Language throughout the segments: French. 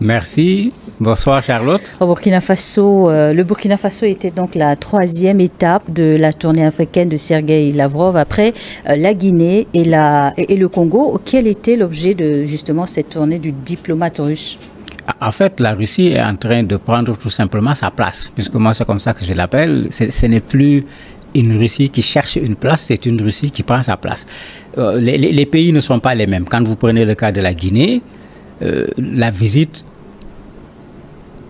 Merci. Bonsoir Charlotte. Au Burkina Faso, le Burkina Faso était donc la troisième étape de la tournée africaine de Sergueï Lavrov après la Guinée et le Congo. Quel était l'objet de justement cette tournée du diplomate russe? En fait, la Russie est en train de prendre tout simplement sa place, puisque moi c'est comme ça que je l'appelle. Ce n'est plus une Russie qui cherche une place, c'est une Russie qui prend sa place. Les pays ne sont pas les mêmes. Quand vous prenez le cas de la Guinée, la visite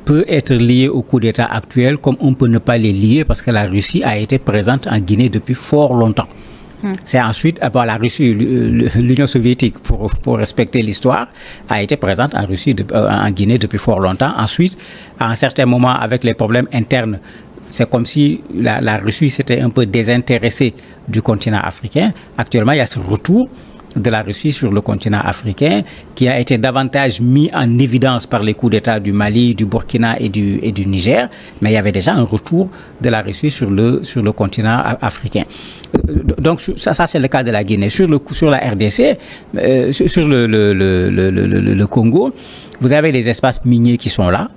peut être liée au coup d'État actuel, comme on peut ne pas les lier, parce que la Russie a été présente en Guinée depuis fort longtemps. C'est ensuite, la Russie, l'Union soviétique, pour respecter l'histoire, a été présente en Guinée depuis fort longtemps. Ensuite, à un certain moment, avec les problèmes internes, c'est comme si la Russie s'était un peu désintéressée du continent africain. Actuellement, il y a ce retour de la Russie sur le continent africain qui a été davantage mis en évidence par les coups d'État du Mali, du Burkina et du Niger, mais il y avait déjà un retour de la Russie sur le continent africain. Donc ça c'est le cas de la Guinée. Sur la RDC, sur le Congo, vous avez les espaces miniers qui sont là,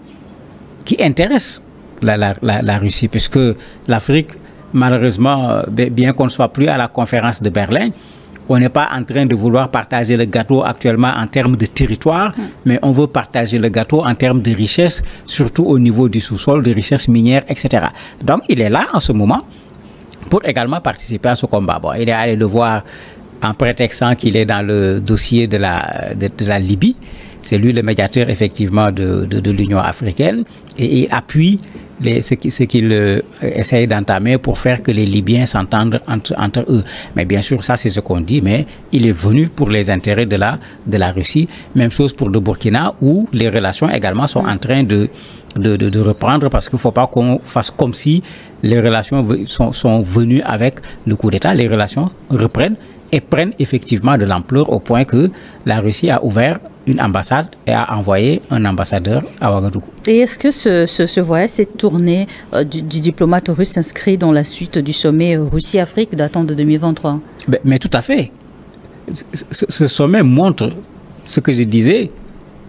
qui intéressent la Russie, puisque l'Afrique, malheureusement, bien qu'on ne soit plus à la conférence de Berlin, on n'est pas en train de vouloir partager le gâteau actuellement en termes de territoire, mais on veut partager le gâteau en termes de richesse, surtout au niveau du sous-sol, de richesse minière, etc. Donc, il est là en ce moment pour également participer à ce combat. Bon, il est allé le voir en prétextant qu'il est dans le dossier de la Libye. C'est lui le médiateur, effectivement, de l'Union africaine, et il appuie ce qu'il essaye d'entamer pour faire que les Libyens s'entendent entre eux. Mais bien sûr, ça c'est ce qu'on dit, mais il est venu pour les intérêts de la Russie. Même chose pour le Burkina, où les relations également sont en train de reprendre, parce qu'il ne faut pas qu'on fasse comme si les relations sont venues avec le coup d'État. Les relations reprennent et prennent effectivement de l'ampleur au point que la Russie a ouvert une ambassade et a envoyé un ambassadeur à Ouagadougou. Et est-ce que ce voyage, cette tournée du diplomate russe s'inscrit dans la suite du sommet Russie-Afrique datant de 2023? Mais tout à fait. Ce sommet montre ce que je disais,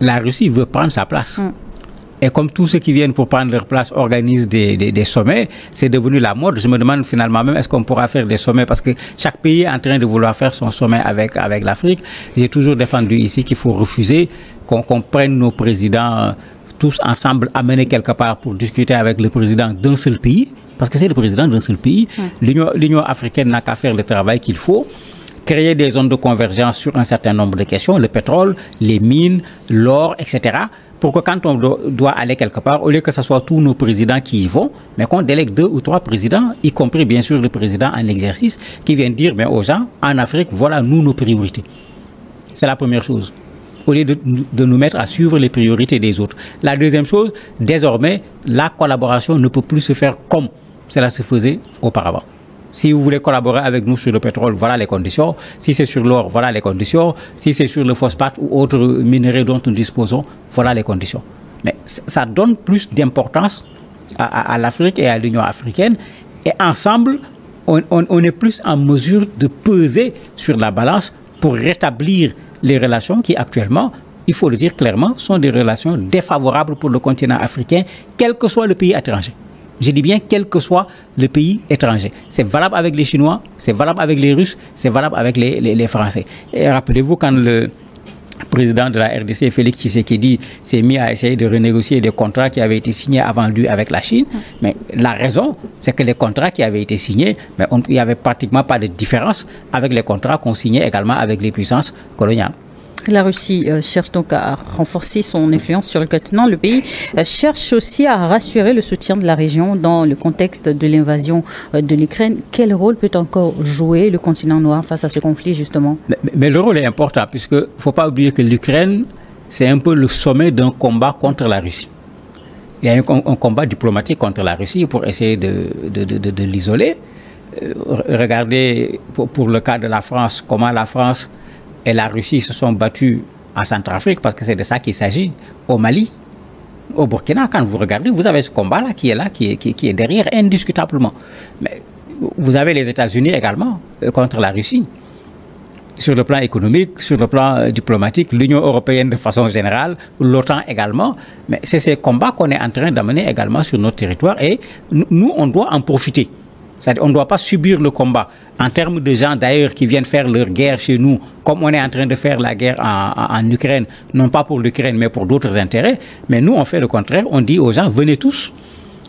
la Russie veut prendre sa place. Et comme tous ceux qui viennent pour prendre leur place organisent des sommets, c'est devenu la mode. Je me demande finalement même, est-ce qu'on pourra faire des sommets? Parce que chaque pays est en train de vouloir faire son sommet avec l'Afrique. J'ai toujours défendu ici qu'il faut refuser qu'on prenne nos présidents tous ensemble, amener quelque part pour discuter avec le président d'un seul pays. Parce que c'est le président d'un seul pays. L'Union africaine n'a qu'à faire le travail qu'il faut. Créer des zones de convergence sur un certain nombre de questions, le pétrole, les mines, l'or, etc., pour que quand on doit aller quelque part, au lieu que ce soit tous nos présidents qui y vont, mais qu'on délègue 2 ou 3 présidents, y compris bien sûr le président en exercice, qui viennent dire aux gens, en Afrique, voilà nos priorités. C'est la première chose. Au lieu de nous mettre à suivre les priorités des autres. La deuxième chose, désormais, la collaboration ne peut plus se faire comme cela se faisait auparavant. Si vous voulez collaborer avec nous sur le pétrole, voilà les conditions. Si c'est sur l'or, voilà les conditions. Si c'est sur le phosphate ou autres minerais dont nous disposons, voilà les conditions. Mais ça donne plus d'importance à l'Afrique et à l'Union africaine. Et ensemble, on est plus en mesure de peser sur la balance pour rétablir les relations qui actuellement, il faut le dire clairement, sont des relations défavorables pour le continent africain, quel que soit le pays étranger. Je dis bien quel que soit le pays étranger. C'est valable avec les Chinois, c'est valable avec les Russes, c'est valable avec les Français. Et rappelez-vous quand le président de la RDC, Félix Tshisekedi, s'est mis à essayer de renégocier des contrats qui avaient été signés avant lui avec la Chine. Mais la raison, c'est que les contrats qui avaient été signés, mais il n'y avait pratiquement pas de différence avec les contrats qu'on signait également avec les puissances coloniales. La Russie cherche donc à renforcer son influence sur le continent. Le pays cherche aussi à rassurer le soutien de la région dans le contexte de l'invasion de l'Ukraine. Quel rôle peut encore jouer le continent noir face à ce conflit, justement? Mais le rôle est important, puisqu'il ne faut pas oublier que l'Ukraine, c'est un peu le sommet d'un combat contre la Russie. Il y a un combat diplomatique contre la Russie pour essayer de l'isoler. Regardez, pour le cas de la France, comment la France et la Russie se sont battus en Centrafrique, parce que c'est de ça qu'il s'agit, au Mali, au Burkina. Quand vous regardez, vous avez ce combat-là qui est derrière, indiscutablement. Mais vous avez les États-Unis également contre la Russie. sur le plan économique, sur le plan diplomatique, l'Union européenne de façon générale, l'OTAN également. Mais c'est ces combats qu'on est en train d'amener également sur notre territoire et nous, on doit en profiter. C'est-à-dire on ne doit pas subir le combat. En termes de gens d'ailleurs qui viennent faire leur guerre chez nous, comme on est en train de faire la guerre en Ukraine, non pas pour l'Ukraine, mais pour d'autres intérêts. Mais nous, on fait le contraire. On dit aux gens, venez tous.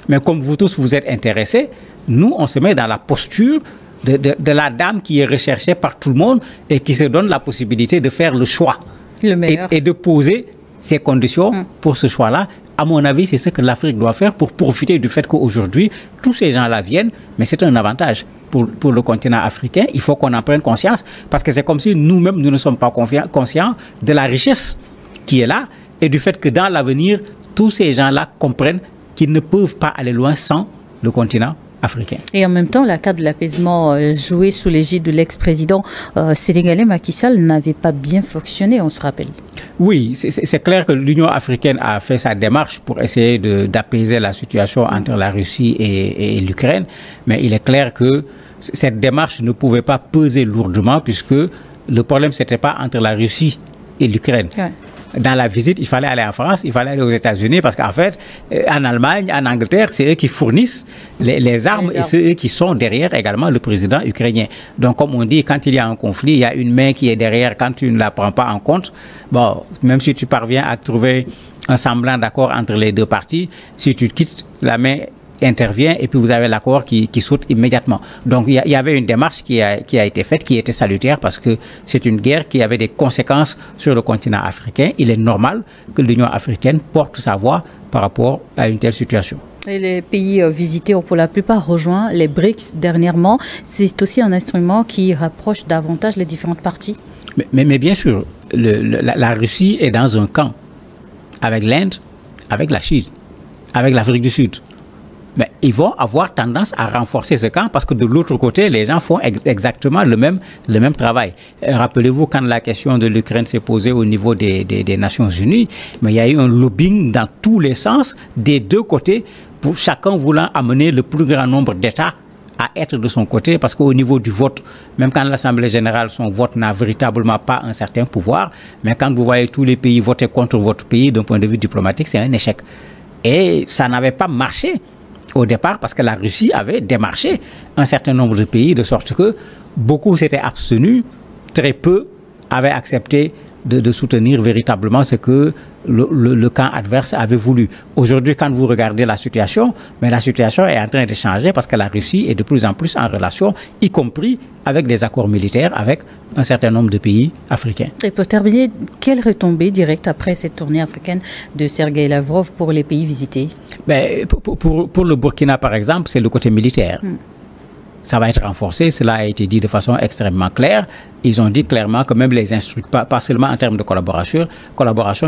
Mais comme vous tous, vous êtes intéressés, nous, on se met dans la posture de la dame qui est recherchée par tout le monde et qui se donne la possibilité de faire le choix et de poser ses conditions pour ce choix-là. À mon avis, c'est ce que l'Afrique doit faire pour profiter du fait qu'aujourd'hui, tous ces gens-là viennent, mais c'est un avantage pour le continent africain. Il faut qu'on en prenne conscience parce que c'est comme si nous-mêmes, nous ne sommes pas conscients de la richesse qui est là et du fait que dans l'avenir, tous ces gens-là comprennent qu'ils ne peuvent pas aller loin sans le continent africain. Et en même temps, la carte de l'apaisement jouée sous l'égide de l'ex-président sénégalais Macky Sall n'avait pas bien fonctionné, on se rappelle. Oui, c'est clair que l'Union africaine a fait sa démarche pour essayer d'apaiser la situation entre la Russie et l'Ukraine, mais il est clair que cette démarche ne pouvait pas peser lourdement puisque le problème, ce n'était pas entre la Russie et l'Ukraine. Ouais. Dans la visite, il fallait aller en France, il fallait aller aux États-Unis parce qu'en fait, en Allemagne, en Angleterre, c'est eux qui fournissent les armes et c'est eux qui sont derrière également le président ukrainien. Donc, comme on dit, quand il y a un conflit, il y a une main qui est derrière quand tu ne la prends pas en compte. Bon, même si tu parviens à trouver un semblant d'accord entre les deux parties, si tu quittes, la main intervient et puis vous avez l'accord qui saute immédiatement. Donc il y avait une démarche qui a été faite, qui était salutaire parce que c'est une guerre qui avait des conséquences sur le continent africain. Il est normal que l'Union africaine porte sa voix par rapport à une telle situation. Et les pays visités ont pour la plupart rejoint les BRICS dernièrement. C'est aussi un instrument qui rapproche davantage les différentes parties. Mais bien sûr, la Russie est dans un camp avec l'Inde, avec la Chine, avec l'Afrique du Sud. Mais ils vont avoir tendance à renforcer ce camp parce que de l'autre côté, les gens font exactement le même travail. Rappelez-vous quand la question de l'Ukraine s'est posée au niveau des Nations Unies, mais il y a eu un lobbying dans tous les sens, des deux côtés, pour chacun voulant amener le plus grand nombre d'États à être de son côté, parce qu'au niveau du vote, même quand l'Assemblée générale, son vote n'a véritablement pas un certain pouvoir, mais quand vous voyez tous les pays voter contre votre pays d'un point de vue diplomatique, c'est un échec. Et ça n'avait pas marché au départ parce que la Russie avait démarché un certain nombre de pays de sorte que beaucoup s'étaient abstenus, très peu avaient accepté de soutenir véritablement ce que le camp adverse avait voulu. Aujourd'hui, quand vous regardez la situation, mais la situation est en train de changer parce que la Russie est de plus en plus en relation, y compris avec des accords militaires avec un certain nombre de pays africains. Et pour terminer, quelle retombée directe après cette tournée africaine de Sergueï Lavrov pour les pays visités? Pour le Burkina, par exemple, c'est le côté militaire. Ça va être renforcé, cela a été dit de façon extrêmement claire. Ils ont dit clairement que même les instructeurs, pas seulement en termes de collaboration,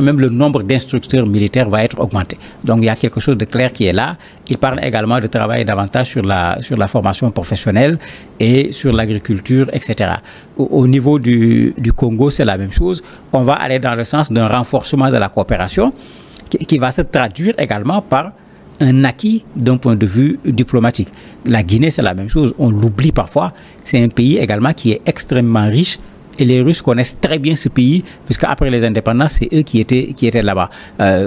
même le nombre d'instructeurs militaires va être augmenté. Donc il y a quelque chose de clair qui est là. Ils parlent également de travailler davantage sur la formation professionnelle et sur l'agriculture, etc. Au niveau du Congo, c'est la même chose. On va aller dans le sens d'un renforcement de la coopération qui va se traduire également par un acquis d'un point de vue diplomatique. La Guinée, c'est la même chose. On l'oublie parfois. C'est un pays également qui est extrêmement riche et les Russes connaissent très bien ce pays puisque après les indépendances, c'est eux qui étaient là-bas.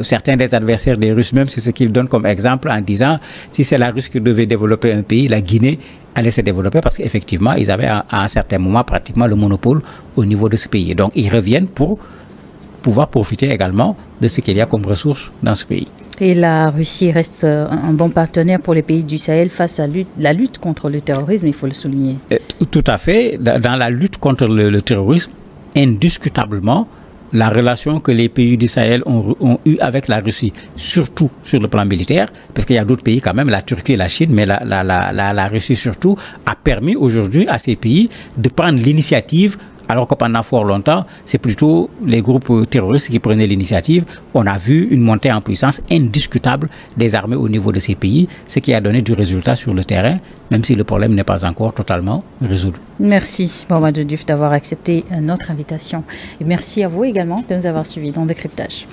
Certains des adversaires des Russes même, c'est ce qu'ils donnent comme exemple en disant si c'est la Russie qui devait développer un pays, la Guinée allait se développer parce qu'effectivement, ils avaient à un certain moment pratiquement le monopole au niveau de ce pays. Donc, ils reviennent pour pouvoir profiter également de ce qu'il y a comme ressources dans ce pays. Et la Russie reste un bon partenaire pour les pays du Sahel face à la lutte contre le terrorisme, il faut le souligner. Tout à fait. Dans la lutte contre le terrorisme, indiscutablement, la relation que les pays du Sahel ont eue avec la Russie, surtout sur le plan militaire, parce qu'il y a d'autres pays quand même, la Turquie et la Chine, mais la Russie surtout, a permis aujourd'hui à ces pays de prendre l'initiative. Alors que pendant fort longtemps, c'est plutôt les groupes terroristes qui prenaient l'initiative. On a vu une montée en puissance indiscutable des armées au niveau de ces pays, ce qui a donné du résultat sur le terrain, même si le problème n'est pas encore totalement résolu. Merci, Mamadou Diouf, d'avoir accepté notre invitation. Et merci à vous également de nous avoir suivis dans Décryptage.